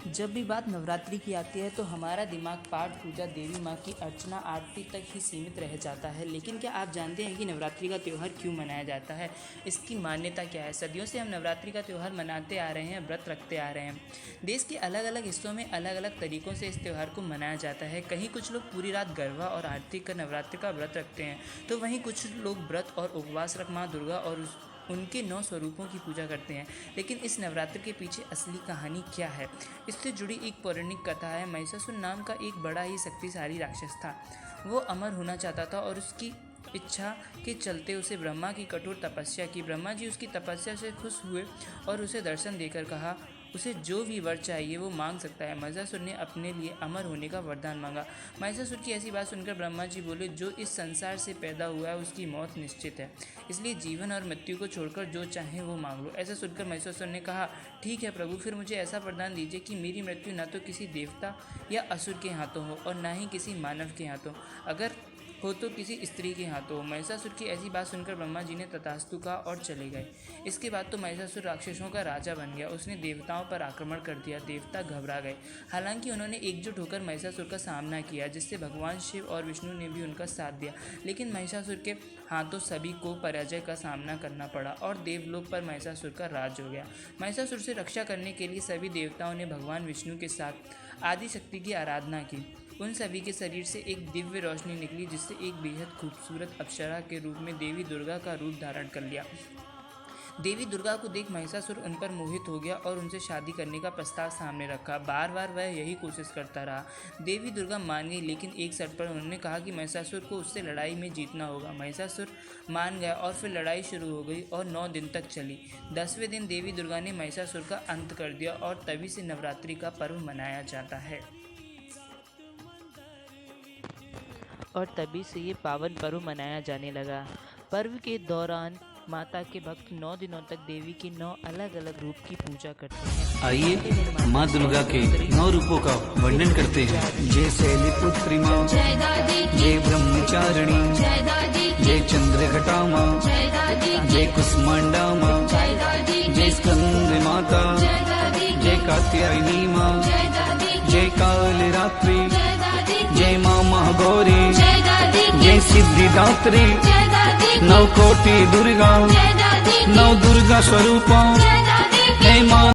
जब भी बात नवरात्रि की आती है तो हमारा दिमाग पाठ पूजा देवी माँ की अर्चना आरती तक ही सीमित रह जाता है। लेकिन क्या आप जानते हैं कि नवरात्रि का त्यौहार क्यों मनाया जाता है? इसकी मान्यता क्या है? सदियों से हम नवरात्रि का त्यौहार मनाते आ रहे हैं, व्रत रखते आ रहे हैं। देश के अलग अलग हिस्सों में अलग अलग तरीक़ों से इस त्यौहार को मनाया जाता है। कहीं कुछ लोग पूरी रात गरबा और आरती कर नवरात्रि का व्रत रखते हैं, तो वहीं कुछ लोग व्रत और उपवास रख माँ दुर्गा और उनके 9 स्वरूपों की पूजा करते हैं। लेकिन इस नवरात्र के पीछे असली कहानी क्या है? इससे जुड़ी एक पौराणिक कथा है। महिषासुर नाम का एक बड़ा ही शक्तिशाली राक्षस था। वो अमर होना चाहता था और उसकी इच्छा के चलते उसे ब्रह्मा की कठोर तपस्या की। ब्रह्मा जी उसकी तपस्या से खुश हुए और उसे दर्शन देकर कहा उसे जो भी वर चाहिए वो मांग सकता है। महिषासुर ने अपने लिए अमर होने का वरदान मांगा। महिषासुर की ऐसी बात सुनकर ब्रह्मा जी बोले, जो इस संसार से पैदा हुआ है उसकी मौत निश्चित है, इसलिए जीवन और मृत्यु को छोड़कर जो चाहे वो मांग लो। ऐसा सुनकर महिषासुर ने कहा, ठीक है प्रभु, फिर मुझे ऐसा वरदान दीजिए कि मेरी मृत्यु न तो किसी देवता या असुर के हाथों हो और न ही किसी मानव के हाथों, अगर हो तो किसी स्त्री के हाथों हो। महिषासुर की ऐसी बात सुनकर ब्रह्मा जी ने तथास्तु कहा और चले गए। इसके बाद तो महिषासुर राक्षसों का राजा बन गया। उसने देवताओं पर आक्रमण कर दिया। देवता घबरा गए। हालांकि उन्होंने एकजुट होकर महिषासुर का सामना किया, जिससे भगवान शिव और विष्णु ने भी उनका साथ दिया। लेकिन महिषासुर के हाथों सभी को पराजय का सामना करना पड़ा और देवलोक पर महिषासुर का राज हो गया। महिषासुर से रक्षा करने के लिए सभी देवताओं ने भगवान विष्णु के साथ आदिशक्ति की आराधना की। उन सभी के शरीर से एक दिव्य रोशनी निकली, जिससे एक बेहद खूबसूरत अप्सरा के रूप में देवी दुर्गा का रूप धारण कर लिया। देवी दुर्गा को देख महिषासुर उन पर मोहित हो गया और उनसे शादी करने का प्रस्ताव सामने रखा। बार बार वह यही कोशिश करता रहा। देवी दुर्गा मान गई, लेकिन एक शर्त पर उन्होंने कहा कि महिषासुर को उससे लड़ाई में जीतना होगा। महिषासुर मान गया और फिर लड़ाई शुरू हो गई और 9 दिन तक चली। 10वें दिन देवी दुर्गा ने महिषासुर का अंत कर दिया और तभी से नवरात्रि का पर्व मनाया जाता है। और तभी से ये पावन पर्व मनाया जाने लगा। पर्व के दौरान माता के भक्त 9 दिनों तक देवी के 9 अलग अलग रूप की पूजा करते हैं। आइए माँ दुर्गा के 9 रूपों का वर्णन करते हैं। जय शैलपुत्री माँ, जय ब्रह्मचारिणी, जय चंद्रघटा माँ, जय कुष्मांडा माँ, जय स्कंद माता, जय कात्यायनी माँ, जय कालरात्रि, जय माँ महागौरी, जय सिद्धिदात्री, 9 कोटि दुर्गा, 9 दुर्गा स्वरूपा, जय माँ।